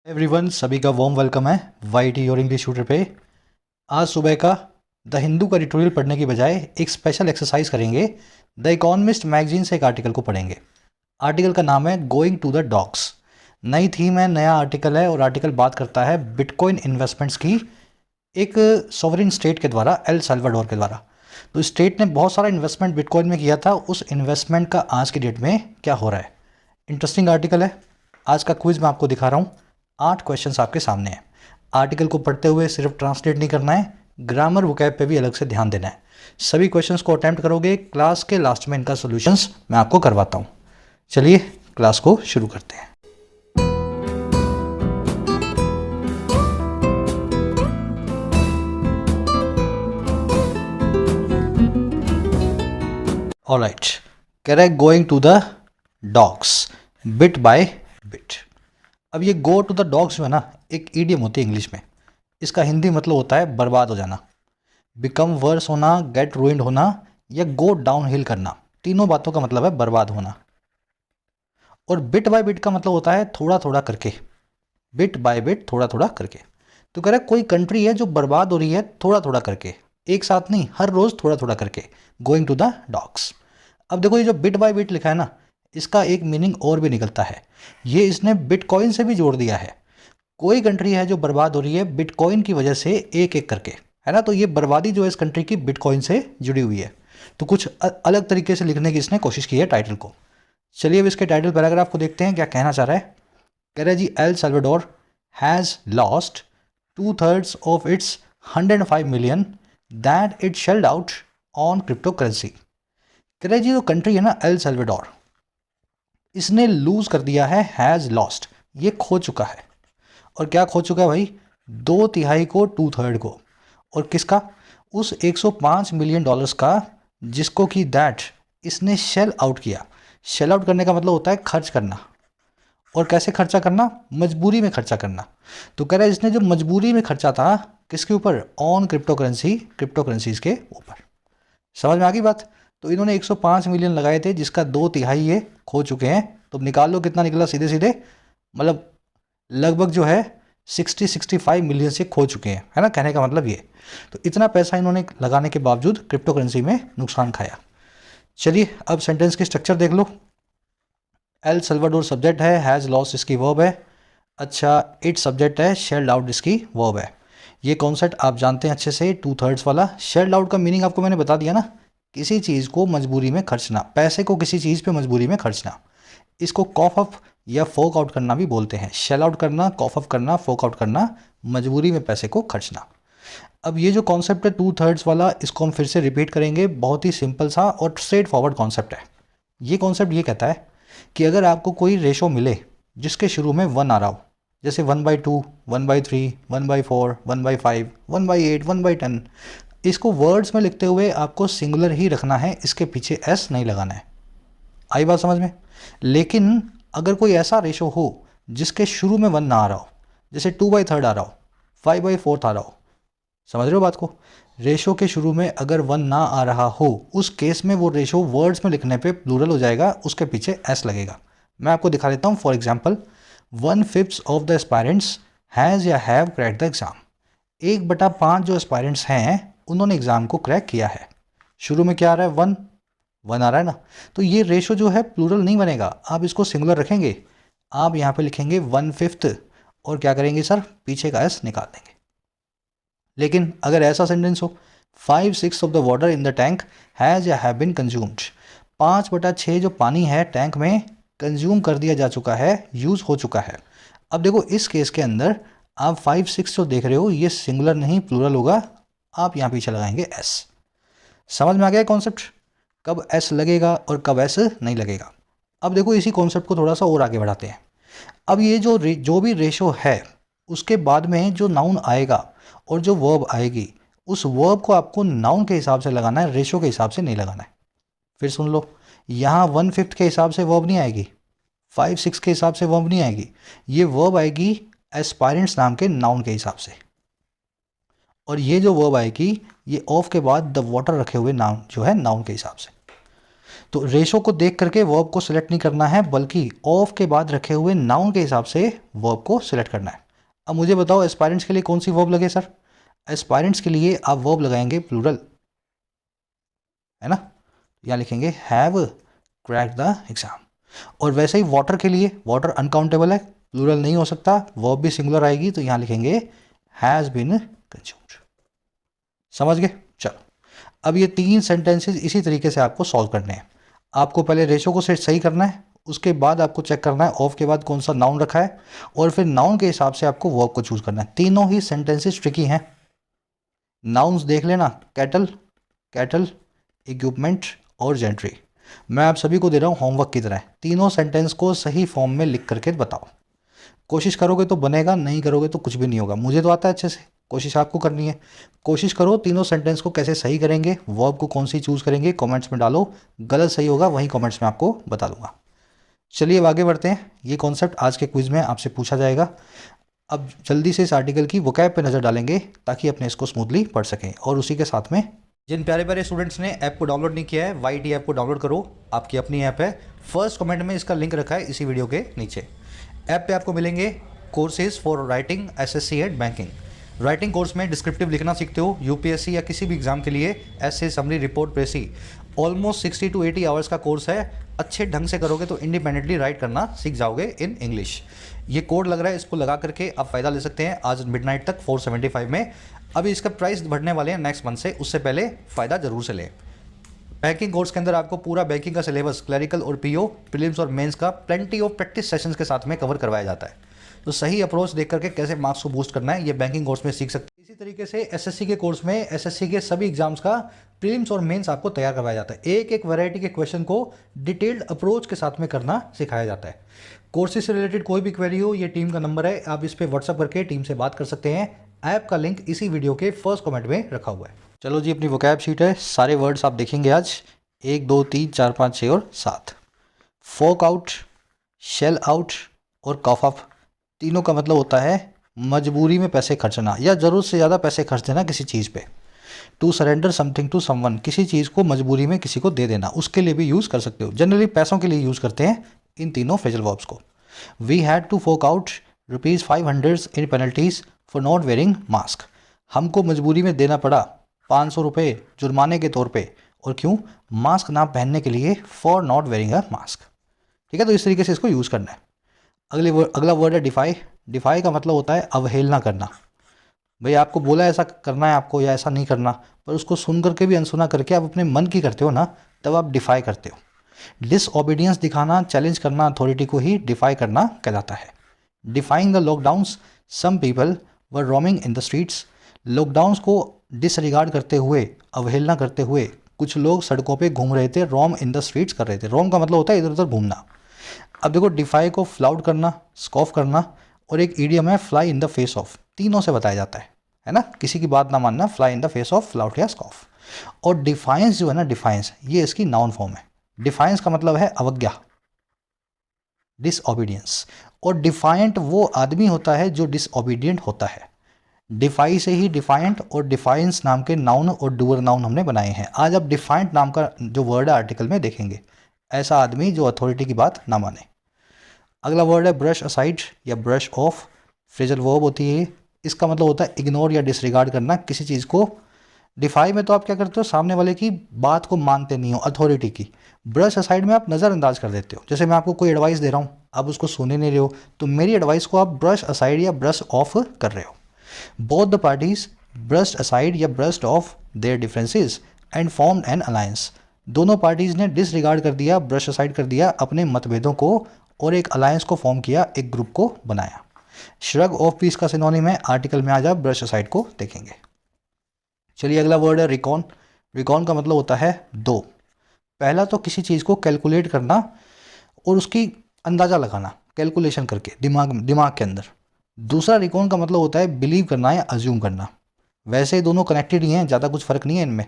Everyone, सभी का warm welcome है वाईटी और इंग्लिश ट्यूटर पे। आज सुबह का द हिंदू का एडिटोरियल पढ़ने की बजाय एक स्पेशल एक्सरसाइज करेंगे। द इकोनॉमिस्ट मैगजीन से एक आर्टिकल को पढ़ेंगे। आर्टिकल का नाम है गोइंग टू द डॉग्स। नई थीम है, नया आर्टिकल है और आर्टिकल बात करता है बिटकॉइन इन्वेस्टमेंट्स की एक सॉवरेन स्टेट के द्वारा, एल साल्वाडोर के द्वारा। तो स्टेट ने बहुत सारा इन्वेस्टमेंट बिटकॉइन में किया था, उस इन्वेस्टमेंट का आज की डेट में क्या हो रहा है। इंटरेस्टिंग आर्टिकल है। आज का क्विज मैं आपको दिखा रहा हूँ। 8 क्वेश्चंस आपके सामने हैं। आर्टिकल को पढ़ते हुए सिर्फ ट्रांसलेट नहीं करना है, ग्रामर वोकैब पे भी अलग से ध्यान देना है। सभी क्वेश्चंस को अटेम्प्ट करोगे, क्लास के लास्ट में इनका सॉल्यूशंस मैं आपको करवाता हूँ। चलिए क्लास को शुरू करते हैं। ऑलराइट, कह रहा है going to the dogs bit by bit. अब ये गो टू द डॉग्स में ना एक ईडियम होती है इंग्लिश में। इसका हिंदी मतलब होता है बर्बाद हो जाना, बिकम वर्स होना, गेट रूइंड होना या गो डाउन हिल करना। तीनों बातों का मतलब है बर्बाद होना। और बिट बाय बिट का मतलब होता है थोड़ा थोड़ा करके। बिट बाय बिट, थोड़ा थोड़ा करके। तो कह रहा है कोई कंट्री है जो बर्बाद हो रही है थोड़ा थोड़ा करके, एक साथ नहीं, हर रोज थोड़ा थोड़ा करके। Going to the dogs. अब देखो ये जो बिट बाय बिट लिखा है ना, इसका एक मीनिंग और भी निकलता है। ये इसने बिटकॉइन से भी जोड़ दिया है। कोई कंट्री है जो बर्बाद हो रही है बिटकॉइन की वजह से, एक एक करके, है ना। तो ये बर्बादी जो है इस कंट्री की बिटकॉइन से जुड़ी हुई है। तो कुछ अलग तरीके से लिखने की इसने कोशिश की है टाइटल को। चलिए अब इसके टाइटल पैराग्राफ को देखते हैं क्या कहना चाह रहा है। कह रहा है जी, El Salvador has lost 2/3 of its 105 million that it shelled out on crypto currency. कह रहा है जी जो कंट्री है ना एल साल्वाडोर, इसने लूज कर दिया है, हैज़ लॉस्ट, ये खो चुका है। और क्या खो चुका है भाई? 2/3 को, 2/3 को। और किसका? उस 105 मिलियन डॉलर्स का, जिसको कि दैट इसने शेल आउट किया। शेल आउट करने का मतलब होता है खर्च करना। और कैसे खर्चा करना? मजबूरी में खर्चा करना। तो कह रहा है इसने जो मजबूरी में खर्चा था, किसके ऊपर? On crypto currency, crypto currencies के ऊपर। समझ में आ गई बात? तो इन्होंने 105 मिलियन लगाए थे, जिसका 2/3 ये खो चुके हैं। तो निकाल लो कितना निकला सीधे सीधे, मतलब लगभग जो है 65 मिलियन से खो चुके हैं, है ना, कहने का मतलब ये। तो इतना पैसा इन्होंने लगाने के बावजूद क्रिप्टो करेंसी में नुकसान खाया। चलिए अब सेंटेंस की स्ट्रक्चर देख लो। एल सल्वाडोर सब्जेक्ट है, हैज़ लॉस इसकी वर्ब है। अच्छा, इट सब्जेक्ट है, शेल्ड आउट इसकी वर्ब है। ये कॉन्सेप्ट आप जानते हैं अच्छे से, 2/3 वाला। शेल्ड आउट का मीनिंग आपको मैंने बता दिया ना, किसी चीज़ को मजबूरी में खर्चना, पैसे को किसी चीज़ पे मजबूरी में खर्चना। इसको कॉफ अप या फोक आउट करना भी बोलते हैं। शेल आउट करना, कॉफ अप करना, फोक आउट करना, मजबूरी में पैसे को खर्चना। अब ये जो कॉन्सेप्ट है 2/3 वाला, इसको हम फिर से रिपीट करेंगे। बहुत ही सिंपल सा और स्ट्रेट फॉरवर्ड कॉन्सेप्ट है। ये कॉन्सेप्ट ये कहता है कि अगर आपको कोई रेशो मिले जिसके शुरू में 1 आ रहा हो, जैसे 1/2, 1/3, 1/4, 1/5, 1/8, 1/10, इसको वर्ड्स में लिखते हुए आपको सिंगुलर ही रखना है, इसके पीछे एस नहीं लगाना है। आई बात समझ में? लेकिन अगर कोई ऐसा रेशो हो जिसके शुरू में 1 ना आ रहा हो, जैसे 2/3 आ रहा हो, 5/4 आ रहा हो, समझ रहे हो बात को? रेशो के शुरू में अगर 1 ना आ रहा हो, उस केस में वो रेशो वर्ड्स में लिखने पे प्लूरल हो जाएगा, उसके पीछे एस लगेगा। मैं आपको दिखा देता हूँ। For example, 1/5 of the aspirants has या हैव क्रैक द एग्ज़ाम। 1/5 जो एस्पायरेंट्स हैं उन्होंने एग्ज़ाम को क्रैक किया है। शुरू में क्या आ रहा है? 1 आ रहा है ना। तो ये रेशो जो है प्लूरल नहीं बनेगा, आप इसको सिंगुलर रखेंगे। आप यहाँ पे लिखेंगे 1/5 और क्या करेंगे सर? पीछे का एस निकाल देंगे। लेकिन अगर ऐसा सेंटेंस हो, 5/6 of the water in the tank has या हैव बिन कंज्यूम्ड। 5/6 जो पानी है टैंक में, कंज्यूम कर दिया जा चुका है, यूज़ हो चुका है। अब देखो इस केस के अंदर आप 5/6 जो देख रहे हो, ये सिंगुलर नहीं प्लूरल होगा। आप यहाँ पीछे लगाएंगे एस। समझ में आ गया कॉन्सेप्ट? कब एस लगेगा और कब एस नहीं लगेगा। अब देखो इसी कॉन्सेप्ट को थोड़ा सा और आगे बढ़ाते हैं। अब ये जो भी रेशो है, उसके बाद में जो नाउन आएगा और जो वर्ब आएगी, उस वर्ब को आपको नाउन के हिसाब से लगाना है, रेशो के हिसाब से नहीं लगाना है। फिर सुन लो, यहाँ 1/5 के हिसाब से वर्ब नहीं आएगी, 5/6 के हिसाब से वर्ब नहीं आएगी। ये वर्ब आएगी एस्पायरेंट्स नाम के नाउन के हिसाब से। और ये जो वर्ब आएगी, ये ऑफ के बाद द वाटर रखे हुए नाउन जो है, नाउन के हिसाब से। तो रेशो को देख करके वर्ब को सिलेक्ट नहीं करना है, बल्कि ऑफ के बाद रखे हुए नाउन के हिसाब से वर्ब को सिलेक्ट करना है। अब मुझे बताओ एस्पायरेंट्स के लिए कौन सी वर्ब लगे सर? एस्पायरेंट्स के लिए आप वर्ब लगाएंगे प्लूरल, है ना, यहाँ लिखेंगे हैव क्रैक द एग्जाम। और वैसे ही वाटर के लिए, वाटर अनकाउंटेबल है, प्लूरल नहीं हो सकता, वर्ब भी सिंगुलर आएगी, तो यहाँ लिखेंगे हैज़ बीन कंज्यूम्ड। समझ गए? चलो, अब ये 3 सेंटेंसेस इसी तरीके से आपको सॉल्व करने हैं। आपको पहले रेशो को सेट सही करना है, उसके बाद आपको चेक करना है ऑफ के बाद कौन सा नाउन रखा है, और फिर नाउन के हिसाब से आपको वर्ब को चूज करना है। तीनों ही सेंटेंसेस ट्रिकी हैं। नाउन्स देख लेना, कैटल, कैटल, इक्विपमेंट और जेंट्री। मैं आप सभी को दे रहा हूँ होमवर्क की तरह, तीनों सेंटेंस को सही फॉर्म में लिख करके बताओ। कोशिश करोगे तो बनेगा, नहीं करोगे तो कुछ भी नहीं होगा। मुझे तो आता है अच्छे से, कोशिश आपको करनी है। कोशिश करो, तीनों सेंटेंस को कैसे सही करेंगे, वर्ब को कौन सी चूज करेंगे, कमेंट्स में डालो। गलत सही होगा वही कमेंट्स में आपको बता दूंगा। चलिए अब आगे बढ़ते हैं। ये कॉन्सेप्ट आज के क्विज में आपसे पूछा जाएगा। अब जल्दी से इस आर्टिकल की वोकैब पे नज़र डालेंगे ताकि अपने इसको स्मूथली पढ़ सकें। और उसी के साथ में जिन प्यारे प्यारे स्टूडेंट्स ने ऐप को डाउनलोड नहीं किया है, वाईटी ऐप को डाउनलोड करो, आपकी अपनी ऐप है। फर्स्ट कमेंट में इसका लिंक रखा है इसी वीडियो के नीचे। ऐप पे आपको मिलेंगे courses for writing, SSC and banking. Writing course में डिस्क्रिप्टिव लिखना सीखते हो, यूपीएससी या किसी भी एग्जाम के लिए ऐसे summary report precis. Almost 60 to 80 hours का कोर्स है। अच्छे ढंग से करोगे तो इंडिपेंडेंटली राइट करना सीख जाओगे इन इंग्लिश। ये कोड लग रहा है, इसको लगा करके आप फ़ायदा ले सकते हैं आज मिडनाइट तक 475 में। अभी इसका प्राइस बढ़ने वाले हैं नेक्स्ट मंथ से, उससे पहले फ़ायदा ज़रूर से लें। बैंकिंग कोर्स के अंदर आपको पूरा बैंकिंग का सिलेबस, क्लरिकल और पीओ, प्रीलिम्स और मेंस का प्लेंटी ऑफ प्रैक्टिस सेशंस के साथ में कवर करवाया जाता है। तो सही अप्रोच देख करके कैसे मार्क्स को बूस्ट करना है, ये बैंकिंग कोर्स में सीख सकते हैं। इसी तरीके से एसएससी के कोर्स में एसएससी के सभी एग्जाम्स का प्रीलिम्स और मेंस आपको तैयार करवाया जाता है। एक एक वैरायटी के क्वेश्चन को डिटेल्ड अप्रोच के साथ में करना सिखाया जाता है। कोर्सेज से रिलेटेड कोई भी क्वेरी हो, ये टीम का नंबर है, आप इस पर व्हाट्सअप करके टीम से बात कर सकते हैं। ऐप का लिंक इसी वीडियो के फर्स्ट कमेंट में रखा हुआ है। चलो जी, अपनी वोकैब शीट है, सारे वर्ड्स आप देखेंगे आज, 1 2 3 4 5 6 और 7। फोक आउट, शेल आउट और कॉफ अप, तीनों का मतलब होता है मजबूरी में पैसे खर्चना या ज़रूरत से ज़्यादा पैसे खर्च देना किसी चीज़ पे। To surrender something to someone, किसी चीज़ को मजबूरी में किसी को दे देना, उसके लिए भी यूज़ कर सकते हो। जनरली पैसों के लिए यूज़ करते हैं इन तीनों फ्रेजल वर्ब्स को। We had to fork out ₹500 in penalties for not wearing mask, हमको मजबूरी में देना पड़ा 500 रुपये जुर्माने के तौर पे, और क्यों? मास्क ना पहनने के लिए, for not wearing a mask. ठीक है, तो इस तरीके से इसको यूज़ करना है। अगला वर्ड है डिफाई। डिफाई का मतलब होता है अवहेलना करना। भाई आपको बोला ऐसा करना है आपको या ऐसा नहीं करना, पर उसको सुन करके भी अनसुना करके आप अपने मन की करते हो ना, तब आप डिफाई करते हो। डिसओबीडियंस दिखाना, चैलेंज करना अथॉरिटी को ही डिफाई करना कहलाता है। Defying the lockdowns, some people were roaming in the streets, lockdowns को डिसरिगार्ड करते हुए, अवहेलना करते हुए कुछ लोग सड़कों पे घूम रहे थे, रोम इन द स्ट्रीट्स कर रहे थे। रोम का मतलब होता है इधर उधर घूमना। अब देखो, डिफाई को फ्लाउट करना, स्कॉफ करना, और एक ईडियम है fly in the face of, तीनों से बताया जाता है ना, किसी की बात ना मानना, fly in the face of, flout या स्कॉफ। और डिफाइंस जो है ना, डिफाइंस, ये इसकी नाउन फॉर्म है। डिफाइंस का मतलब है अवज्ञा, डिसओबीडियंस। और डिफाइंट वो आदमी होता है जो डिसओबीडियंट होता है। डिफाई से ही डिफाइंट और डिफाइंस नाम के नाउन और डूअर नाउन हमने बनाए हैं। आज आप डिफाइंट नाम का जो वर्ड है आर्टिकल में देखेंगे, ऐसा आदमी जो अथॉरिटी की बात ना माने। अगला वर्ड है ब्रश असाइड या ब्रश ऑफ, फ्रेजल वर्ब होती है। इसका मतलब होता है इग्नोर या डिसरिगार्ड करना किसी चीज़ को। डिफाई में तो आप क्या करते हो, सामने वाले की बात को मानते नहीं हो, अथॉरिटी की। ब्रश असाइड में आप नज़रअंदाज कर देते हो। जैसे मैं आपको कोई एडवाइस दे रहा हूँ, आप उसको सुने नहीं रहे हो, तो मेरी एडवाइस को आप ब्रश असाइड या ब्रश ऑफ कर रहे हो। Both the parties brushed aside या brushed off their differences and formed an alliance, दोनों पार्टीज ने डिसरिगार्ड कर दिया, ब्रश असाइड कर दिया अपने मतभेदों को, और एक अलायंस को फॉर्म किया, एक ग्रुप को बनाया। श्रग ऑफ पीस का सिनोनिम है, आर्टिकल में आज आप ब्रश असाइड को देखेंगे। चलिए अगला वर्ड है रिकॉन। रिकॉन का मतलब होता है दो। पहला तो किसी चीज़ को कैलकुलेट करना और उसकी अंदाज़ा लगाना, कैलकुलेशन करके दिमाग के अंदर। दूसरा रिकॉन का मतलब होता है बिलीव करना या अज्यूम करना। वैसे दोनों कनेक्टेड ही हैं, ज़्यादा कुछ फ़र्क नहीं है इनमें।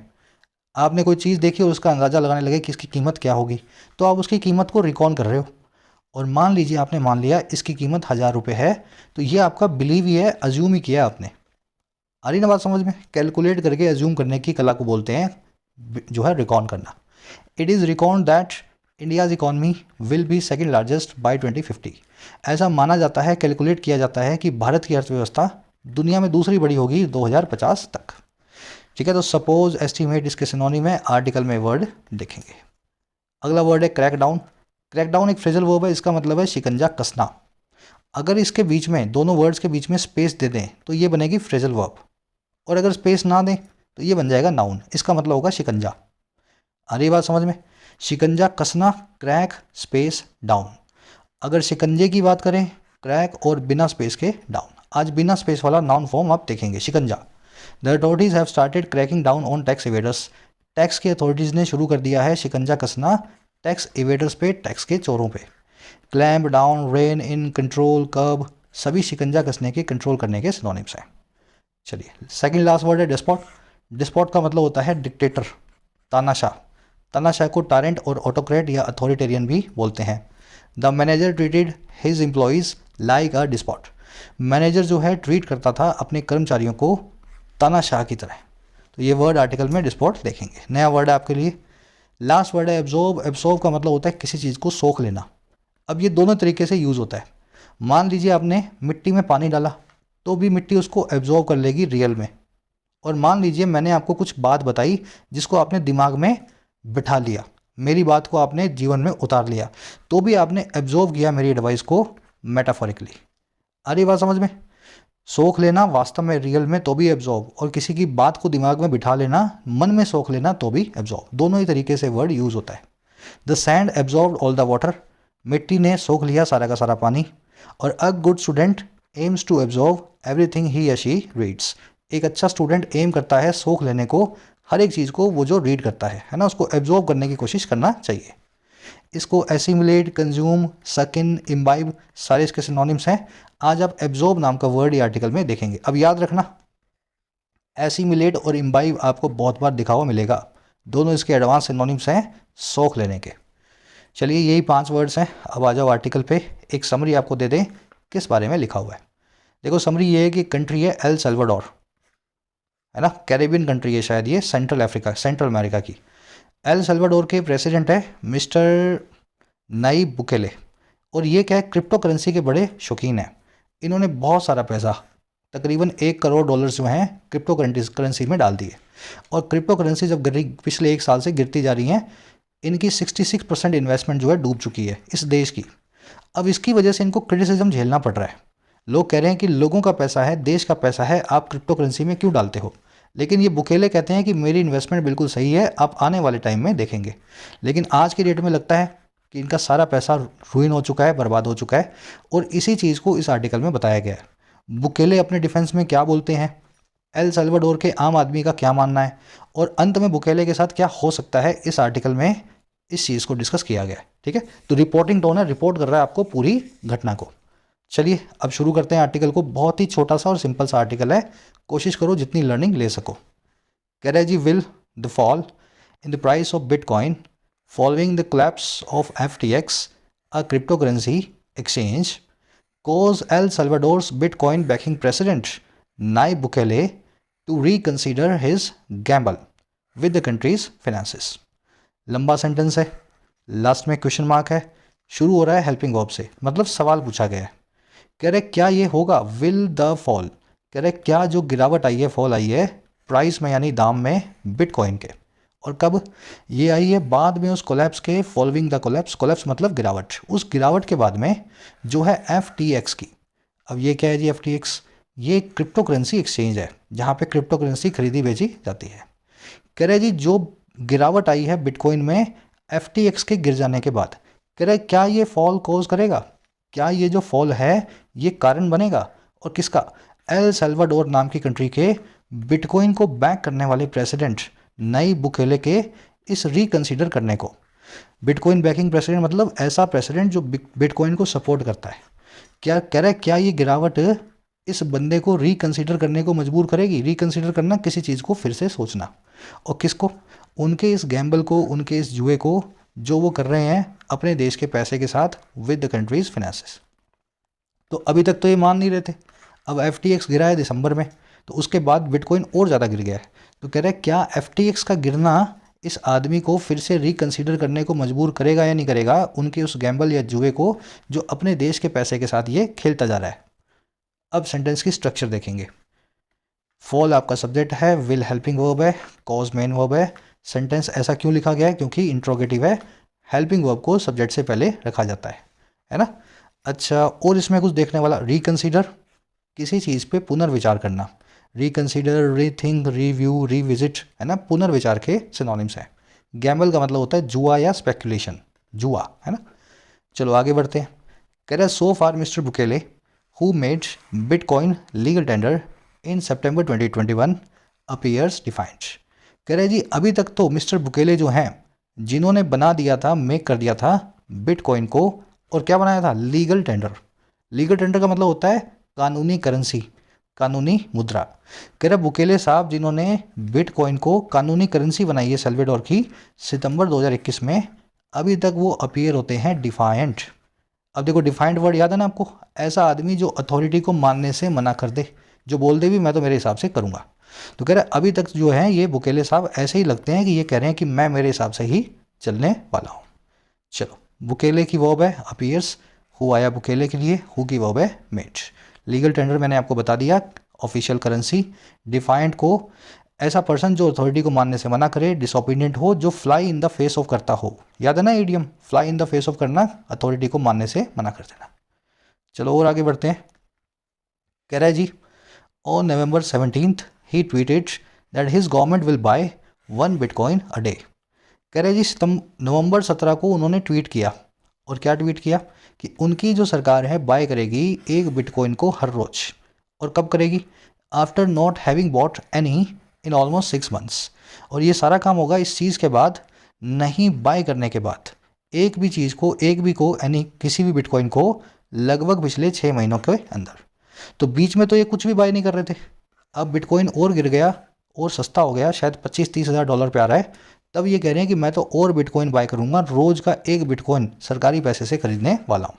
आपने कोई चीज़ देखी और उसका अंदाज़ा लगाने लगे कि इसकी कीमत क्या होगी, तो आप उसकी कीमत को रिकॉन कर रहे हो। और मान लीजिए आपने मान लिया इसकी कीमत 1000 रुपये है, तो ये आपका बिलीव ही है, अज्यूम ही किया आपने। आ रही ना बात समझ में? कैलकुलेट करके अज्यूम करने की कला को बोलते हैं जो है रिकॉन करना। It is record that India's economy will be second largest by 2050। ऐसा माना जाता है, कैलकुलेट किया जाता है कि भारत की अर्थव्यवस्था दुनिया में दूसरी बड़ी होगी 2050 तक। ठीक है, तो सपोज, एस्टिमेट, इसके सिनोनिम में आर्टिकल में वर्ड देखेंगे। अगला वर्ड है क्रैकडाउन। क्रैकडाउन एक फ्रेजल वर्ब है, इसका मतलब है शिकंजा कसना। अगर इसके बीच में, दोनों वर्ड्स के बीच में स्पेस दे दें तो ये बनेगी फ्रेजल वर्ब, और अगर स्पेस ना दें तो ये बन जाएगा नाउन। इसका मतलब होगा शिकंजा। आ रही बात समझ में? शिकंजा कसना, क्रैक, स्पेस, डाउन। अगर शिकंजे की बात करें, क्रैक और बिना स्पेस के डाउन। आज बिना स्पेस वाला नाउन फॉर्म आप देखेंगे, शिकंजा। The authorities have started cracking down on tax evaders. Tax की अथॉरिटीज़ ने शुरू कर दिया है शिकंजा कसना टैक्स एवेडर्स पे, टैक्स के चोरों पे। क्लैम्प डाउन, रेन इन, कंट्रोल, कर्ब, सभी शिकंजा कसने के, कंट्रोल करने के सिनोनिम्स हैं। चलिए, सेकंड लास्ट वर्ड है डिस्पॉट। डिस्पॉट का मतलब होता है डिक्टेटर, तानाशाह। तानाशाह को टारेंट और ऑटोक्रेट या अथॉरिटेरियन भी बोलते हैं। The manager treated his employees like a despot. Manager जो है ट्रीट करता था अपने कर्मचारियों को तानाशाह की तरह। तो ये वर्ड आर्टिकल में डिस्पॉट देखेंगे। नया वर्ड है आपके लिए, लास्ट वर्ड है एब्जॉर्ब। एब्जॉर्ब का मतलब होता है किसी चीज़ को सोख लेना। अब ये दोनों तरीके से यूज़ होता है। मान लीजिए आपने मिट्टी में पानी डाला तो भी मिट्टी उसको एब्जॉर्ब कर लेगी रियल में। और मान लीजिए मैंने आपको कुछ बात बताई जिसको आपने दिमाग में बिठा लिया, मेरी बात को आपने जीवन में उतार लिया, तो भी आपने एब्जॉर्ब किया मेरी एडवाइस को मेटाफोरिकली। आ रही बात समझ में? सोख लेना वास्तव में रियल में तो भी एब्जॉर्ब, और किसी की बात को दिमाग में बिठा लेना, मन में सोख लेना तो भी एब्जॉर्ब। दोनों ही तरीके से वर्ड यूज़ होता है। The sand absorb all the water. मिट्टी ने सोख लिया सारा का सारा पानी। और a good student aims to absorb everything he या शी रीड्स। एक अच्छा स्टूडेंट एम करता है सोख लेने को, हर एक चीज़ को वो जो रीड करता है ना, उसको एब्जॉर्ब करने की कोशिश करना चाहिए। इसको एसिमुलेट, कंज्यूम, सक इन, इम्बाइब, सारे इसके सिनोनिम्स हैं। आज आप एब्जॉर्ब नाम का वर्ड ये आर्टिकल में देखेंगे। अब याद रखना, एसिमुलेट और इम्बाइब आपको बहुत बार दिखा हुआ मिलेगा। दोनों इसके एडवांस सिनोनिम्स हैं सोख लेने के। चलिए, यही 5 वर्ड्स हैं। अब आ जाओ आर्टिकल पे, एक समरी आपको दे दें किस बारे में लिखा हुआ है। देखो, समरी ये है कि कंट्री है एल सल्वाडोर, है ना, कैरेबियन कंट्री है शायद ये, सेंट्रल अफ्रीका, सेंट्रल अमेरिका की। एल सल्वाडोर के प्रेसिडेंट है मिस्टर नाइब बुकेले, और ये क्या है, क्रिप्टो करेंसी के बड़े शौकीन हैं। इन्होंने बहुत सारा पैसा, तकरीबन $1 करोड़ जो हैं क्रिप्टो करेंसी में डाल दिए। और क्रिप्टो करेंसी जब पिछले 1 साल से गिरती जा रही हैं, इनकी 66% इन्वेस्टमेंट जो है डूब चुकी है इस देश की। अब इसकी वजह से इनको क्रिटिसिज्म झेलना पड़ रहा है। लोग कह रहे हैं कि लोगों का पैसा है, देश का पैसा है, आप क्रिप्टो करेंसी में क्यों डालते हो। लेकिन ये बुकेले कहते हैं कि मेरी इन्वेस्टमेंट बिल्कुल सही है, आप आने वाले टाइम में देखेंगे। लेकिन आज की डेट में लगता है कि इनका सारा पैसा रुइन हो चुका है, बर्बाद हो चुका है। और इसी चीज़ को इस आर्टिकल में बताया गया है। बुकेले अपने डिफेंस में क्या बोलते हैं, एल सल्वाडोर के आम आदमी का क्या मानना है, और अंत में बुकेले के साथ क्या हो सकता है, इस आर्टिकल में इस चीज़ को डिस्कस किया गया है। ठीक है, तो रिपोर्टिंग टोन है, रिपोर्ट कर रहा है आपको पूरी घटना को। चलिए, अब शुरू करते हैं आर्टिकल को। बहुत ही छोटा सा और सिंपल सा आर्टिकल है, कोशिश करो जितनी लर्निंग ले सको। कह रहा है जी, will the fall in the price of bitcoin following the collapse of FTX, a cryptocurrency exchange, cause El Salvador's Bitcoin backing president Nayib Bukele to reconsider his gamble with the country's finances। लंबा sentence है, last में question mark है, शुरू हो रहा है helping verb से, मतलब सवाल पूछा गया है। कह रहे क्या ये होगा, विल द फॉल, कह रहे क्या जो गिरावट आई है, फॉल आई है प्राइस में यानी दाम में बिटकॉइन के, और कब ये आई है, बाद में उस कोलैप्स के, फॉलोइंग द कोलैप्स, कोलैप्स मतलब गिरावट, उस गिरावट के बाद में जो है FTX की। अब ये क्या है जी FTX, ये क्रिप्टो करेंसी एक्सचेंज है जहाँ पे क्रिप्टो करेंसी खरीदी बेची जाती है। कह रहे जी जो गिरावट आई है बिटकॉइन में FTX के गिर जाने के बाद, कह रहे क्या ये फॉल कॉज करेगा, क्या ये जो फॉल है ये कारण बनेगा, और किसका, एल सल्वाडोर नाम की कंट्री के बिटकॉइन को बैक करने वाले प्रेसिडेंट नाइब बुकेले के इस रिकंसीडर करने को। बिटकॉइन बैकिंग प्रेसिडेंट मतलब ऐसा प्रेसिडेंट जो बिटकॉइन को सपोर्ट करता है। क्या कह रहा है, क्या ये गिरावट इस बंदे को रिकंसीडर करने को मजबूर करेगी। रिकंसीडर करना, किसी चीज़ को फिर से सोचना, और किसको, उनके इस गैम्बल को, उनके इस जुए को जो वो कर रहे हैं अपने देश के पैसे के साथ विद द कंट्रीज फाइनेंसेस। तो अभी तक तो ये मान नहीं रहे थे, अब FTX गिरा है दिसंबर में, तो उसके बाद बिटकॉइन और ज़्यादा गिर गया है। तो कह रहे हैं क्या FTX का गिरना इस आदमी को फिर से रिकंसीडर करने को मजबूर करेगा या नहीं करेगा उनके उस गैम्बल या जुए को जो अपने देश के पैसे के साथ ये खेलता जा रहा है। अब सेंटेंस की स्ट्रक्चर देखेंगे। फॉल आपका सब्जेक्ट है, विल हेल्पिंग वर्ब है, कॉज मेन वर्ब है। सेंटेंस ऐसा क्यों लिखा गया है? क्योंकि इंट्रोगेटिव है, हेल्पिंग वर्ब को सब्जेक्ट से पहले रखा जाता है ना। अच्छा, और इसमें कुछ देखने वाला, रिकंसीडर किसी चीज़ पे पुनर्विचार करना, रिकंसीडर, रीथिंक, रिव्यू, रिविजिट, है ना, पुनर्विचार के सिनोनिम्स हैं। गैम्बल का मतलब होता है जुआ या स्पेकुलेशन, जुआ, है ना। चलो आगे बढ़ते हैं। कह रहा है so far mister Bukele who made bitcoin legal tender in September 2021 appears defiant. कह रहे जी अभी तक तो मिस्टर बुकेले जो हैं जिन्होंने बना दिया था, मेक कर दिया था बिटकॉइन को, और क्या बनाया था? Legal tender. लीगल टेंडर का मतलब होता है कानूनी करेंसी, कानूनी मुद्रा। कह रहे बुकेले साहब जिन्होंने बिटकॉइन को कानूनी करेंसी बनाई है सेल्वाडोर की सितंबर 2021 में, अभी तक वो अपीयर होते हैं डिफाइंट। अब देखो डिफाइंड वर्ड याद है ना आपको, ऐसा आदमी जो अथॉरिटी को मानने से मना कर दे, जो बोल दे भी मैं तो मेरे हिसाब से करूँगा। तो कह रहे अभी तक जो है ये बुकेले साहब ऐसे ही लगते हैं कि ये कह रहे हैं कि मैं मेरे हिसाब से ही चलने वाला हूँ। चलो, बुकेले की वर्ब है अपीयर्स, हु आया बुकेले के लिए, हु की वर्ब है मेड। लीगल टेंडर मैंने आपको बता दिया, ऑफिशियल करेंसी। डिफाइंड को ऐसा पर्सन जो अथॉरिटी को मानने से मना करे, डिसओबीडियंट हो, जो fly in the face of करता हो। याद है ना idiom, fly in the face of करना, अथॉरिटी को मानने से मना कर देना। चलो और आगे बढ़ते हैं। कह रहा है जी on November 17th he tweeted that his government will buy 1 bitcoin a day। कह रहे जी नवंबर 17 को उन्होंने ट्वीट किया, और क्या ट्वीट किया कि उनकी जो सरकार है बाय करेगी 1 बिटकॉइन को हर रोज। और कब करेगी? After not having bought any in almost 6 months। और ये सारा काम होगा इस चीज़ के बाद, नहीं बाय करने के बाद, एक भी चीज़ को, एक भी को, यानी किसी भी बिटकॉइन को लगभग पिछले 6 महीनों के अंदर। तो बीच में तो ये कुछ भी बाय नहीं कर रहे थे, अब बिटकॉइन और गिर गया और सस्ता हो गया, शायद 25-30 हज़ार डॉलर पे आ रहा है, तब ये कह रहे हैं कि मैं तो और बिटकॉइन बाय करूंगा, रोज का 1 बिटकॉइन सरकारी पैसे से खरीदने वाला हूँ।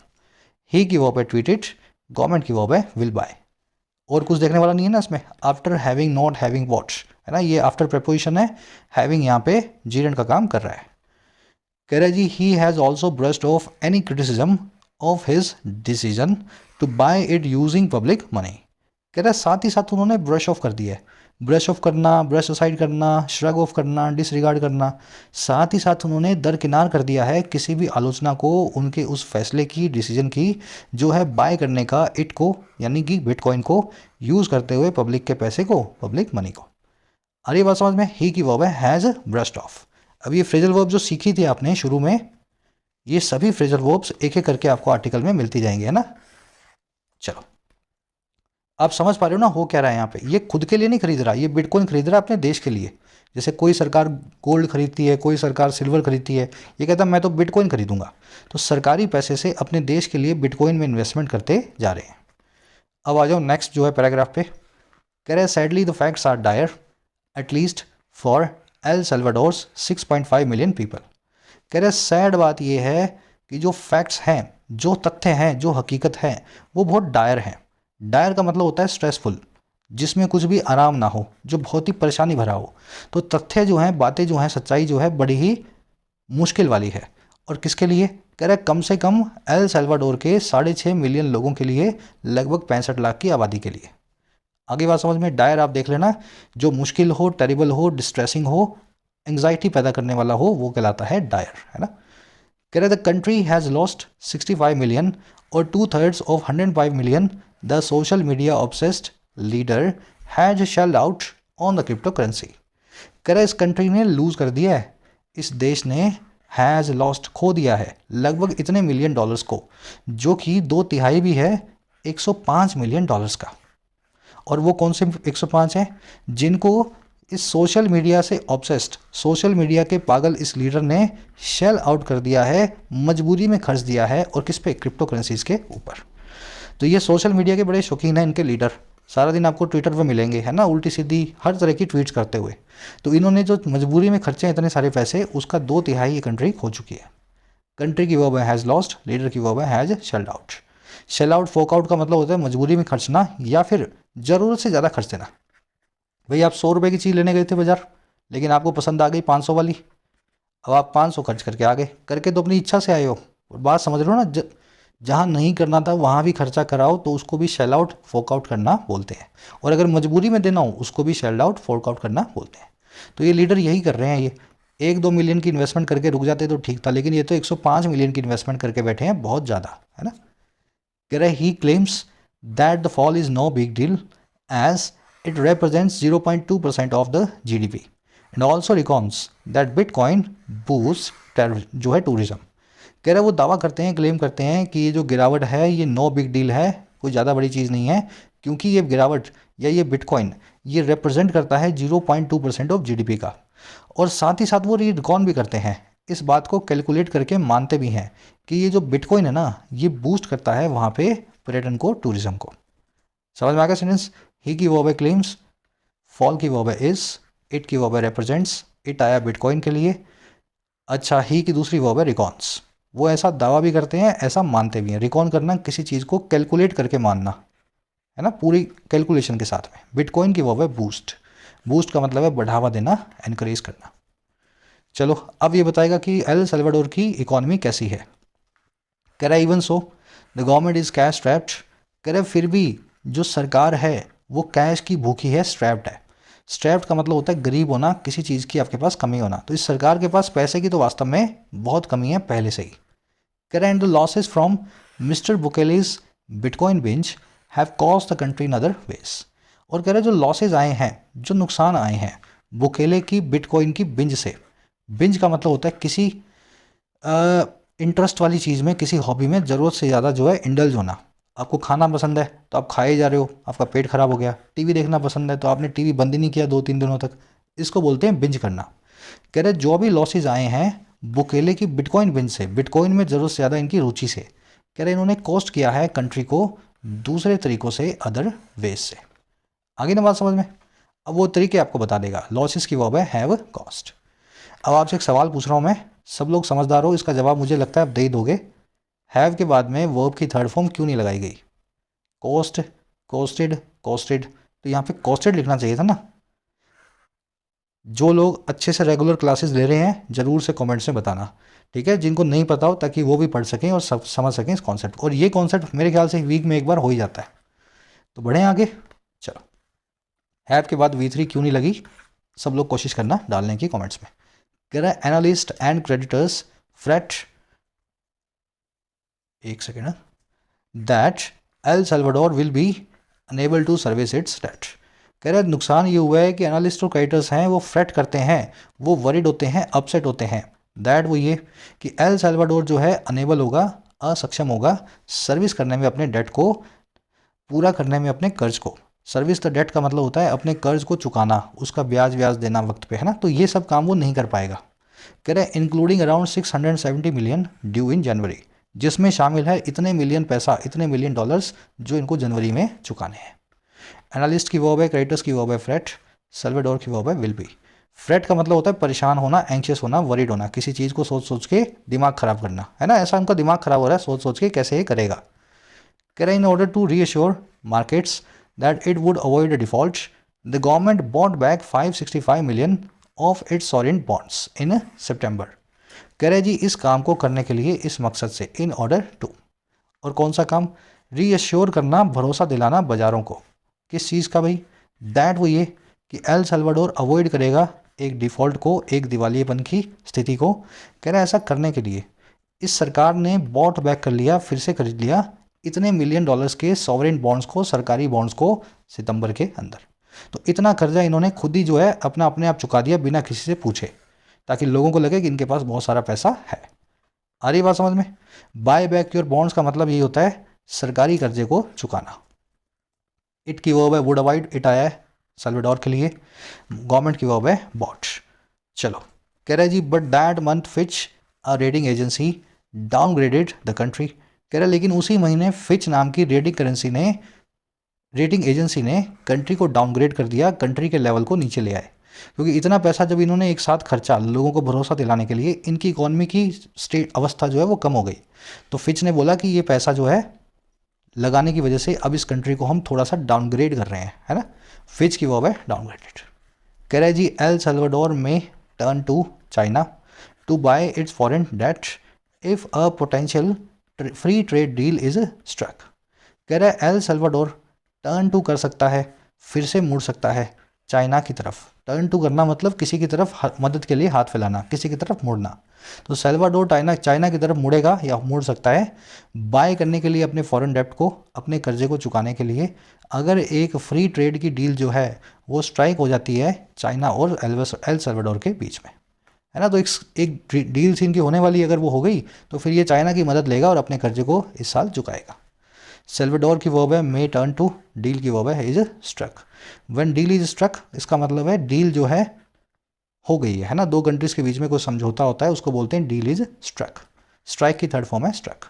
ही की वर्ब है ट्वीटेड, गवर्नमेंट की वर्ब है विल बाय। और कुछ देखने वाला नहीं है ना इसमें, after having not having what, है ना, ये आफ्टर प्रपोजिशन है, हैविंग यहाँ पे जीरेंट का काम कर रहा है। कह रहे जी he has also brushed off any criticism of his decision to buy it using public money. कह रहा है साथ ही साथ उन्होंने ब्रश ऑफ कर दिया है, ब्रश ऑफ करना, ब्रश असाइड करना, श्रग ऑफ करना, डिसरिगार्ड करना, साथ ही साथ उन्होंने दरकिनार कर दिया है किसी भी आलोचना को, उनके उस फैसले की, डिसीजन की, जो है बाय करने का इट को, यानी कि बिटकॉइन को यूज़ करते हुए पब्लिक के पैसे को, पब्लिक मनी को। अरे बात समझ में, ही की वर्ब है हैज़ ब्रश्ड ऑफ। अब ये फ्रेजल वर्ब जो सीखी थी आपने शुरू में, ये सभी फ्रेजल वर्ब्स एक एक करके आपको आर्टिकल में मिलती जाएंगे, है ना। चलो आप समझ पा रहे हो ना हो क्या रहा है यहाँ पे, ये खुद के लिए नहीं खरीद रहा, ये बिटकॉइन खरीद रहा है अपने देश के लिए। जैसे कोई सरकार गोल्ड खरीदती है, कोई सरकार सिल्वर खरीदती है, ये कहता है मैं तो बिटकॉइन खरीदूंगा। तो सरकारी पैसे से अपने देश के लिए बिटकॉइन में इन्वेस्टमेंट करते जा रहे हैं। अब आ जाओ नेक्स्ट जो है पैराग्राफ पे। कह रहे हैं sadly the facts are dire at least for El Salvador's 6.5 million people. कह रहे सैड बात यह है कि जो फैक्ट्स हैं, जो तथ्य हैं, जो हकीकत है, वो बहुत डायर हैं। डायर का मतलब होता है स्ट्रेसफुल, जिसमें कुछ भी आराम ना हो, जो बहुत ही परेशानी भरा हो। तो तथ्य जो हैं, बातें जो हैं, सच्चाई जो है बड़ी ही मुश्किल वाली है। और किसके लिए? कह रहा है कम से कम एल सेल्वाडोर के 6.5 मिलियन लोगों के लिए, लगभग 65 लाख की आबादी के लिए। आगे बात समझ में, डायर आप देख लेना, जो मुश्किल हो, टेरिबल हो, डिस्ट्रेसिंग हो, एंग्जाइटी पैदा करने वाला हो, वो कहलाता है डायर, है ना। कह रहे the country has lost 65 million और 2/3 of 105 million the social media obsessed leader has shelled out on the crypto currency. कह रहे इस कंट्री ने लूज कर दिया है, इस देश ने हैज़ लॉस्ट खो दिया है लगभग इतने मिलियन डॉलर्स को, जो कि 2/3 भी है 105 मिलियन डॉलर्स का। और वो कौन से 105 हैं? जिनको इस सोशल मीडिया से ऑब्सेस्ड, सोशल मीडिया के पागल इस लीडर ने शेल आउट कर दिया है, मजबूरी में खर्च दिया है, और किस पे? क्रिप्टो करेंसीज के ऊपर। तो ये सोशल मीडिया के बड़े शौकीन हैं इनके लीडर, सारा दिन आपको ट्विटर पे मिलेंगे, है ना, उल्टी सीधी हर तरह की ट्वीट्स करते हुए। तो इन्होंने जो मजबूरी में खर्चे हैं इतने सारे पैसे, उसका 2/3 ये कंट्री खो चुकी है। कंट्री की वर्ब है हैज़ लॉस्ट, लीडर की वर्ब है has shelled out. Shell out, fork out का मतलब होता है मजबूरी में खर्चना या फिर ज़रूरत से ज़्यादा खर्च देना। भाई आप 100 रुपये की चीज़ लेने गए थे बाजार, लेकिन आपको पसंद आ गई 500 वाली, अब आप 500 खर्च करके आ गए, करके तो अपनी इच्छा से आए हो। और बात समझ रहे हो ना, जहाँ नहीं करना था वहाँ भी खर्चा कराओ तो उसको भी शेल आउट फोक आउट करना बोलते हैं, और अगर मजबूरी में देना हो उसको भी शेल आउट फोक आउट करना बोलते हैं। तो ये लीडर यही कर रहे हैं। ये 1-2 मिलियन की इन्वेस्टमेंट करके रुक जाते तो ठीक था, लेकिन ये तो 105 मिलियन की इन्वेस्टमेंट करके बैठे हैं, बहुत ज़्यादा है ना। कह रहे he claims that the fall is no big deal as it represents 0.2% of the GDP and also records that bitcoin boost जो है टूरिज्म। कह रहे वो दावा करते हैं, क्लेम करते हैं कि ये जो गिरावट है ये नो बिग डील है, कोई ज़्यादा बड़ी चीज़ नहीं है, क्योंकि ये गिरावट या ये बिटकॉइन ये रिप्रेजेंट करता है 0.2% ऑफ जीडीपी का। और साथ ही साथ वो ये रिकॉर्ड भी करते हैं, इस बात को कैलकुलेट करके मानते भी हैं कि ये जो बिटकॉइन है ना ये बूस्ट करता है वहाँ पे पर्यटन को, टूरिज्म को। समझ में आ गया सेंटेंस। ही की वर्ब है क्लेम्स, फॉल की वर्ब है इज, इट की वर्ब है रिप्रेजेंट्स, इट आया बिटकॉइन के लिए। अच्छा, ही की दूसरी वर्ब है रिकॉन्स, वो ऐसा दावा भी करते हैं ऐसा मानते भी हैं। रिकॉन करना किसी चीज़ को कैलकुलेट करके मानना है ना, पूरी कैलकुलेशन के साथ में। बिटकॉइन की वर्ब है बूस्ट, बूस्ट का मतलब है बढ़ावा देना, एनकरेज करना। चलो अब ये बताएगा कि एल सल्वाडोर की इकोनॉमी कैसी है। कह रहा है even so the government is cash strapped. कह रहे फिर भी जो सरकार है वो कैश की भूखी है, स्ट्रैप्ड है। स्ट्रैप्ड का मतलब होता है गरीब होना, किसी चीज़ की आपके पास कमी होना। तो इस सरकार के पास पैसे की तो वास्तव में बहुत कमी है पहले से ही। कह रहे हैं the losses from Mr Bukele's bitcoin binge have cost the country in other ways. और कह रहे जो लॉसेज आए हैं, जो नुकसान आए हैं बुकेले की बिटकॉइन की बिंज से। बिंज का मतलब होता है किसी इंटरेस्ट वाली चीज़ में, किसी हॉबी में ज़रूरत से ज़्यादा जो है इंडल्ज होना। आपको खाना पसंद है तो आप खाए जा रहे हो, आपका पेट खराब हो गया। टीवी देखना पसंद है तो आपने टीवी बंद ही नहीं किया 2-3 दिनों तक, इसको बोलते हैं बिंज करना। कह रहे जो भी लॉसेज आए हैं बुकेले की बिटकॉइन बिंज से, बिटकॉइन में ज़रूरत से ज़्यादा इनकी रुचि से। कह रहे इन्होंने कॉस्ट किया है कंट्री को दूसरे तरीक़ों से, अदर वेज से। आगे ना बात समझ में। अब वो तरीके आपको बता देगा। लॉसेस की वर्ब है हैव कॉस्ट। अब आपसे एक सवाल पूछ रहा हूँ मैं, सब लोग समझदार हो, इसका जवाब मुझे लगता है आप दे ही दोगे। हैव के बाद में वर्ब की थर्ड फॉर्म क्यों नहीं लगाई गई? कॉस्ट, कॉस्टेड, कॉस्टेड, तो यहाँ पे कॉस्टेड लिखना चाहिए था ना। जो लोग अच्छे से रेगुलर क्लासेस ले रहे हैं जरूर से कमेंट्स में बताना, ठीक है, जिनको नहीं पता हो, ताकि वो भी पढ़ सकें और सब समझ सकें इस कॉन्सेप्ट। और ये कॉन्सेप्ट मेरे ख्याल से वीक में एक बार हो ही जाता है। तो बढ़ें आगे। चलो, हैव के बाद V3 क्यों नहीं लगी, सब लोग कोशिश करना डालने की कमेंट्स में। कह रहा है एनालिस्ट एंड क्रेडिटर्स फ्रेट, एक second, that El Salvador will be unable to service its debt. कह रहे नुकसान ये हुआ है कि एनालिस्ट और क्रेडिटर्स हैं वो फ्रेट करते हैं, वो वरीड होते हैं, अपसेट होते हैं। दैट वो ये कि एल सल्वाडोर जो है अनेबल होगा, असक्षम होगा सर्विस करने में अपने डेट को, पूरा करने में अपने कर्ज को। सर्विस द डेट का मतलब होता है अपने कर्ज को चुकाना, उसका ब्याज देना वक्त पे, है ना। तो ये सब काम वो नहीं कर पाएगा। कह रहे including around 670 million due in January, जिसमें शामिल है इतने मिलियन पैसा, इतने मिलियन डॉलर्स जो इनको जनवरी में चुकाने हैं। एनालिस्ट की वर्ब है, क्रेडिटर्स की वर्ब है फ्रेट, सल्वाडोर की वर्ब है विल बी। फ्रेट का मतलब होता है परेशान होना, एंशियस होना, वरीड होना, किसी चीज़ को सोच सोच के दिमाग खराब करना, है ना। ऐसा उनका दिमाग खराब हो रहा है सोच सोच के कैसे ये करेगा। कह रहे in order to reassure markets that it would avoid a default, the government bought back 565 million of its sovereign bonds in September. कह रहे जी इस काम को करने के लिए, इस मकसद से, इन ऑर्डर टू, और कौन सा काम? रीअश्योर करना, भरोसा दिलाना बाजारों को। किस चीज़ का भाई? दैट वो ये कि एल सल्वाडोर अवॉइड करेगा एक डिफ़ॉल्ट को, एक दिवालियेपन की स्थिति को। कह रहा है ऐसा करने के लिए इस सरकार ने बॉट बैक कर लिया, फिर से खरीद लिया इतने मिलियन डॉलर्स के सॉवरेन बॉन्ड्स को, सरकारी बॉन्ड्स को सितंबर के अंदर। तो इतना कर्जा इन्होंने खुद ही जो है अपने आप चुका दिया बिना किसी से पूछे, ताकि लोगों को लगे कि इनके पास बहुत सारा पैसा है। आ रही बात समझ में? बाय बैक योर बॉन्ड्स का मतलब ये होता है सरकारी कर्जे को चुकाना। इट की वर्ब है वुड अवॉइड, इट आया है सल्वाडोर के लिए। गवर्नमेंट की वर्ब है बॉट। चलो, कह रहा है जी but that month Fitch a rating agency downgraded the country. कह रहा है लेकिन उसी महीने फिच नाम की रेटिंग एजेंसी ने कंट्री को डाउनग्रेड कर दिया, कंट्री के लेवल को नीचे ले आए। क्योंकि इतना पैसा जब इन्होंने एक साथ खर्चा लोगों को भरोसा दिलाने के लिए, इनकी इकोनॉमी की स्टेट अवस्था जो है वो कम हो गई। तो फिच ने बोला कि ये पैसा जो है लगाने की वजह से अब इस कंट्री को हम थोड़ा सा डाउनग्रेड कर रहे हैं, है ना। फिच की वर्ब है डाउनग्रेडेड। कह रहे जी El Salvador may turn to China to buy its foreign debt if a potential free trade deal is struck. कह रहा है एल सल्वाडोर टर्न टू कर सकता है, फिर से मुड़ सकता है चाइना की तरफ। टर्न टू करना मतलब किसी की तरफ मदद के लिए हाथ फैलाना, किसी की तरफ मुड़ना। तो सल्वाडोर चाइना की तरफ मुड़ेगा या मुड़ सकता है बाय करने के लिए अपने फॉरेन डेप्ट को, अपने कर्जे को चुकाने के लिए, अगर एक फ्री ट्रेड की डील जो है वो स्ट्राइक हो जाती है चाइना और एल सल्वाडोर के बीच में, है ना। तो एक डील सीन की होने वाली अगर वो हो गई तो फिर ये चाइना की मदद लेगा और अपने कर्जे को इस साल चुकाएगा। सेल्वाडोर की वर्ब है मे टर्न टू, डील की वर्ब है is struck. When deal is struck इसका मतलब है डील जो है हो गई है ना। दो कंट्रीज के बीच में कोई समझौता होता है उसको बोलते हैं डील इज स्ट्रक। स्ट्राइक की थर्ड फॉर्म है स्ट्रक।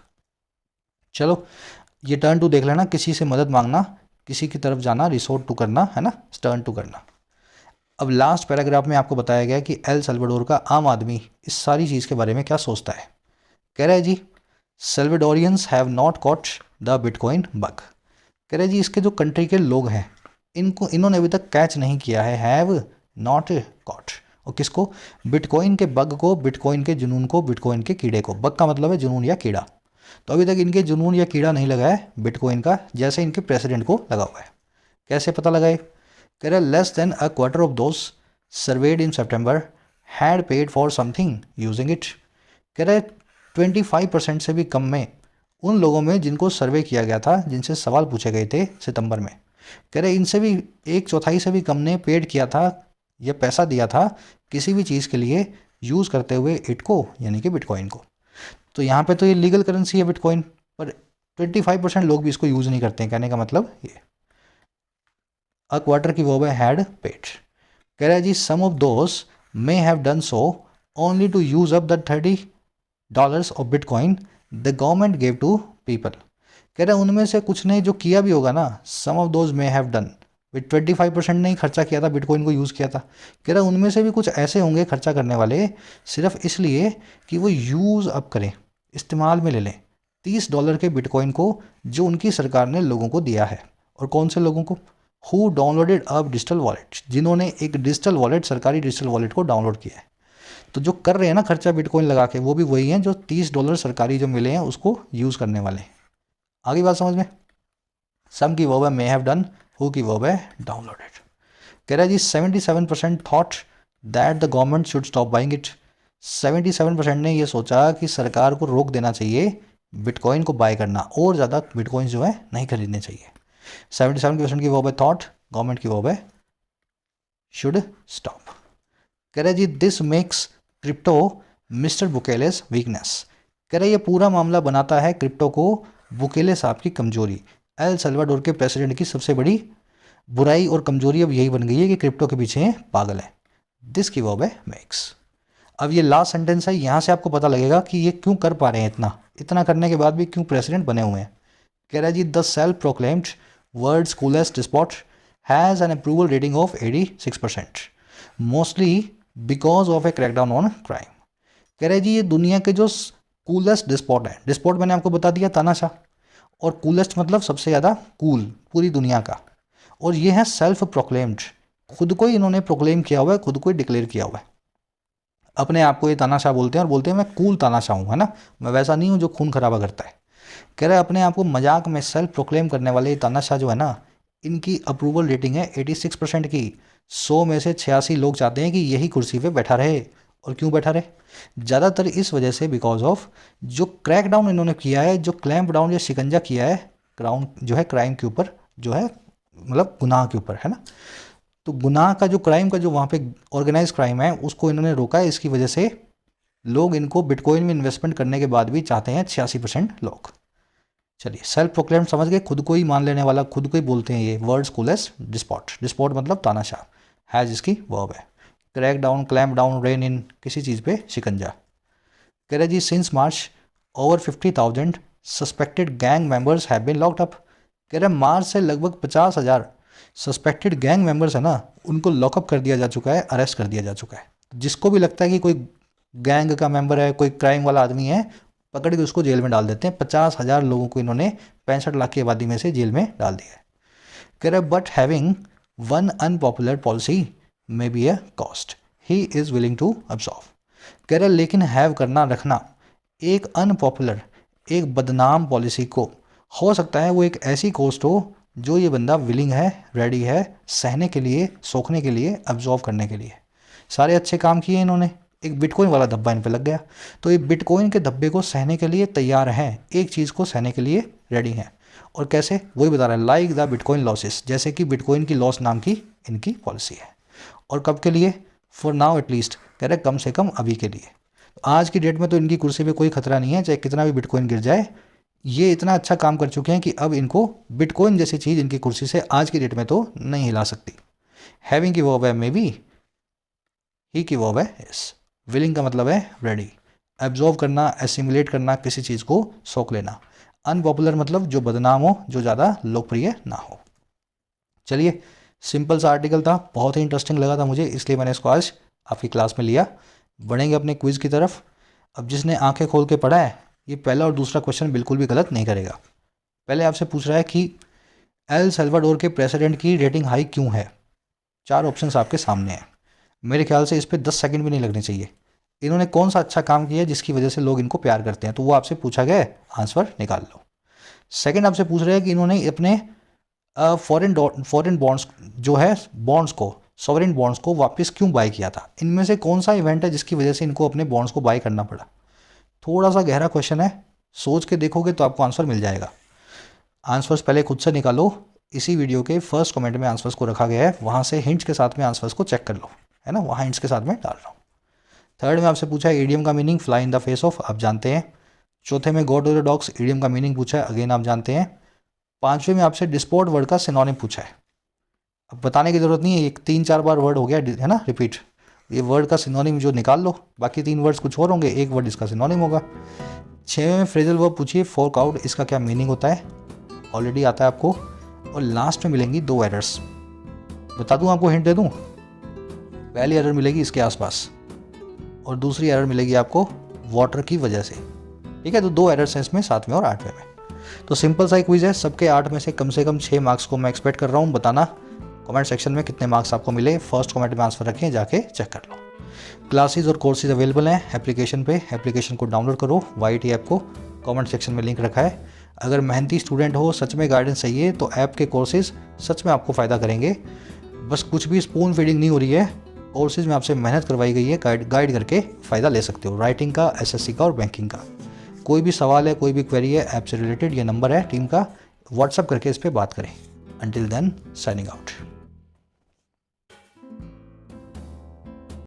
चलो ये टर्न टू देख लेना, किसी से मदद मांगना, किसी की तरफ जाना, रिसोर्ट टू करना, है ना, टर्न टू करना। अब लास्ट पैराग्राफ में आपको बताया गया कि एल सल्वाडोर का आम आदमी इस सारी चीज़ के बारे में क्या सोचता है। कह रहा है जी Salvadorians have not caught the bitcoin bug. कह रहे जी इसके जो कंट्री के लोग हैं इन्होंने अभी तक कैच नहीं किया है, हैव नॉट कॉट। और किसको? बिटकॉइन के बग को, बिटकॉइन के जुनून को, बिटकॉइन के कीड़े को। बग का मतलब है जुनून या कीड़ा। तो अभी तक इनके जुनून या कीड़ा नहीं लगा है बिटकॉइन का, जैसे इनके प्रेसिडेंट को लगा हुआ है। कैसे पता लगाए? कह रहे less than a quarter of those served in September had paid for something using it. कह रहे 25% से भी कम में उन लोगों में जिनको सर्वे किया गया था, जिनसे सवाल पूछे गए थे सितंबर में, कह रहे इनसे भी एक चौथाई से भी कम ने पेड किया था या पैसा दिया था किसी भी चीज़ के लिए यूज़ करते हुए इट को, यानी कि बिटकॉइन को। तो यहाँ पे तो ये लीगल करेंसी है बिटकॉइन, पर 25% लोग भी इसको यूज़ नहीं करते हैं। कहने का मतलब ये अ क्वार्टर की वो है हैड पेड। कह रहा है जी some of those may have done so only to use up the $30 of bitcoin the government gave to people. कह रहे हैं उनमें से कुछ ने जो किया भी होगा ना, some of those may have done, 25% ने ही खर्चा किया था, बिटकॉइन को यूज़ किया था। कह रहा है उनमें से भी कुछ ऐसे होंगे खर्चा करने वाले सिर्फ इसलिए कि वो यूज़ अप करें, इस्तेमाल में ले लें $30 के बिटकॉइन को जो उनकी सरकार ने लोगों को दिया है। और कौन से लोगों को? Who downloaded a digital wallet, जिन्होंने एक डिजिटल वॉलेट, सरकारी डिजिटल वॉलेट को डाउनलोड किया है। तो जो कर रहे हैं ना खर्चा बिटकॉइन लगा के, वो भी वही हैं जो $30 सरकारी जो मिले हैं उसको यूज़ करने वाले। आगे बात समझ में? सम की वर्ब है मे हैव डन, हु की वर्ब है डाउनलोडेड। कह रहा है जी 77% thought that the government should stop buying it. 77% ने ये सोचा कि सरकार को रोक देना चाहिए बिटकॉइन को बाय करना, और ज़्यादा बिटकॉइन जो है नहीं खरीदने चाहिए। 77% की वर्ब है थॉट, गवर्नमेंट की वर्ब है शुड स्टॉप। कह रहे जी this makes crypto Mr Bukele's weakness. कह रहे ये पूरा मामला बनाता है क्रिप्टो को बुकेले साहब की कमजोरी। एल सल्वाडोर के प्रेसिडेंट की सबसे बड़ी बुराई और कमजोरी अब यही बन गई है कि क्रिप्टो के पीछे पागल है। दिस की वर्ब है मेक्स। अब ये लास्ट सेंटेंस है, यहाँ से आपको पता लगेगा कि ये क्यों कर पा रहे हैं, इतना करने के बाद भी क्यों प्रेसिडेंट बने हुए हैं। कह रहा है जी the self proclaimed world's coolest despot has an approval rating of 86%, mostly because of a crackdown on crime. कह रहे जी ये दुनिया के जो कूलेस्ट डिस्पॉट है, डिस्पॉट मैंने आपको बता दिया तानाशाह, और कूलेस्ट मतलब सबसे ज़्यादा कूल पूरी दुनिया का। और ये है सेल्फ प्रोक्लेम्ड, खुद को ही इन्होंने प्रोक्लेम किया हुआ है, खुद को ही डिक्लेयर किया हुआ है। अपने आप को ये तानाशाह बोलते हैं और बोलते हैं मैं कूल तानाशाह हूँ, है ना, मैं वैसा नहीं हूँ जो खून खराबा करता है। कह रहे अपने आप को मजाक में सेल्फ प्रोक्लेम करने वाले तानाशाह जो है ना, इनकी अप्रूवल रेटिंग है 86% की। 100 में से 86 लोग चाहते हैं कि यही कुर्सी पे बैठा रहे। और क्यों बैठा रहे? ज़्यादातर इस वजह से बिकॉज ऑफ जो क्रैक डाउन इन्होंने किया है, जो क्लैम्प डाउन या शिकंजा किया है क्राउन जो है क्राइम के ऊपर, जो है मतलब गुनाह के ऊपर, है ना। तो गुनाह का जो क्राइम का जो वहाँ पे ऑर्गेनाइज क्राइम है उसको इन्होंने रोका है। इसकी वजह से लोग इनको बिटकॉइन में इन्वेस्टमेंट करने के बाद भी चाहते हैं 86% लोग। चलिए सेल्फ प्रोक्लेम समझ गए, खुद को ही मान लेने वाला, खुद को ही बोलते हैं ये वर्ड्स कूलेस्ट डिस्पॉट। डिस्पॉट मतलब तानाशाह, है जिसकी वर्ब है। Crack down, clamp down, rein in, किसी चीज़ पे शिकंजा। कह रहे जी since March over 50,000 suspected gang members have been locked up. कह रहे मार्च से लगभग 50,000 सस्पेक्टेड गैंग मेंबर्स है ना, उनको लॉकअप कर दिया जा चुका है, अरेस्ट कर दिया जा चुका है। जिसको भी लगता है कि कोई गैंग का मेंबर है, कोई क्राइम वाला आदमी है, पकड़ के उसको जेल में डाल देते हैं। 50,000 लोगों को इन्होंने 65 लाख की आबादी में से जेल में डाल दिया है। कह रहे but having one unpopular policy may be a cost, he is willing to absorb. कह रहे लेकिन हैव करना रखना एक अनपॉपुलर, एक बदनाम पॉलिसी को हो सकता है वो एक ऐसी कॉस्ट हो जो ये बंदा विलिंग है, रेडी है सहने के लिए, सोखने के लिए, अब्जॉर्व करने के लिए। सारे अच्छे काम किए इन्होंने, एक बिटकॉइन वाला धब्बा इन पे लग गया, तो ये बिटकॉइन के धब्बे को सहने के लिए तैयार हैं, एक चीज़ को सहने के लिए रेडी हैं। और कैसे, वही बता रहा है, लाइक द बिटकॉइन लॉसेस, जैसे कि बिटकॉइन की लॉस नाम की इनकी पॉलिसी है। और कब के लिए, फॉर नाउ एटलीस्ट, कह रहे कम से कम अभी के लिए। आज की डेट में तो इनकी कुर्सी पे कोई खतरा नहीं है, चाहे कितना भी बिटकॉइन गिर जाए। ये इतना अच्छा काम कर चुके हैं कि अब इनको बिटकॉइन जैसी चीज़ इनकी कुर्सी से आज की डेट में तो नहीं हिला सकती। हैविंग की वर्ब है मे बी, ही की वर्ब है इज, विलिंग का मतलब है रेडी, एब्जॉर्व करना, एसिमुलेट करना, किसी चीज़ को सोख लेना। अनपॉपुलर मतलब जो बदनाम हो, जो ज़्यादा लोकप्रिय ना हो। चलिए, सिंपल सा आर्टिकल था, बहुत ही इंटरेस्टिंग लगा था मुझे, इसलिए मैंने इसको आज आपकी क्लास में लिया। बढ़ेंगे अपने क्विज़ की तरफ। अब जिसने आंखें खोल के पढ़ा है, ये पहला और दूसरा क्वेश्चन बिल्कुल भी गलत नहीं करेगा। पहले आपसे पूछ रहा है कि एल सल्वाडोर के प्रेसिडेंट की रेटिंग हाई क्यों है। 4 ऑप्शंस आपके सामने हैं, मेरे ख्याल से इस पर 10 सेकंड भी नहीं लगने चाहिए। इन्होंने कौन सा अच्छा काम किया जिसकी वजह से लोग इनको प्यार करते हैं, तो वो आपसे पूछा गया है, आंसर निकाल लो। सेकंड आपसे पूछ रहे हैं कि इन्होंने अपने फॉरेन बॉन्ड्स जो है, बॉन्ड्स को, सॉवरेन बॉन्ड्स को वापस क्यों बाय किया था। इनमें से कौन सा इवेंट है जिसकी वजह से इनको अपने बॉन्ड्स को बाय करना पड़ा। थोड़ा सा गहरा क्वेश्चन है, सोच के देखोगे तो आपको आंसर मिल जाएगा। आंसर्स पहले खुद से निकालो, इसी वीडियो के फर्स्ट कमेंट में आंसर्स को रखा गया है, वहाँ से हिंट्स के साथ में आंसर्स को चेक कर लो, है ना, वहाँ हिंट्स के साथ में डाल रहा हूँ। थर्ड में आपसे पूछा है ईडियम का meaning, fly in the face of, आप जानते हैं। चौथे में go to the dogs, idiom का मीनिंग पूछा है, अगेन आप जानते हैं। पांचवें में आपसे डिस्पोर्ट वर्ड का सिनोनिम पूछा है। अब बताने की जरूरत नहीं है, एक 3-4 बार वर्ड हो गया है ना रिपीट, ये वर्ड का सिनोनिम जो निकाल लो, बाकी 3 वर्ड्स कुछ और होंगे, एक वर्ड इसका सिनोनिम होगा। 6वें में फ्रेजल वर्ब पूछिए, फोर्क आउट, इसका क्या मीनिंग होता है, ऑलरेडी आता है आपको। और लास्ट में मिलेंगी 2 एरर्स, बता दूं आपको, हिंट दे दूं। पहली एरर मिलेगी इसके आसपास और दूसरी एरर मिलेगी आपको वाटर की वजह से, ठीक है। तो 2 एरर्स हैं इसमें, 7वें और 8वें में। तो सिंपल सा क्विज है, सबके 8 में से कम 6 मार्क्स को मैं एक्सपेक्ट कर रहा हूँ। बताना कमेंट सेक्शन में कितने मार्क्स आपको मिले, फर्स्ट कमेंट में आंसर रखें, जाके चेक कर लो। क्लासेस और कोर्सेज अवेलेबल हैं एप्लीकेशन पे, एप्लीकेशन को डाउनलोड करो, YT ऐप को कमेंट सेक्शन में लिंक रखा है। अगर मेहनती स्टूडेंट हो, सच में गाइडेंस चाहिए, तो ऐप के कोर्सेज सच में आपको फ़ायदा करेंगे। बस कुछ भी स्पून फीडिंग नहीं हो रही है, कोर्सेज में आपसे मेहनत करवाई गई है, गाइड करके फ़ायदा ले सकते हो, राइटिंग का, SSC का और बैंकिंग का। कोई भी सवाल है, कोई भी क्वेरी है ऐप से रिलेटेड, ये नंबर है टीम का, व्हाट्सअप करके इस पर बात करें। Until then, signing out.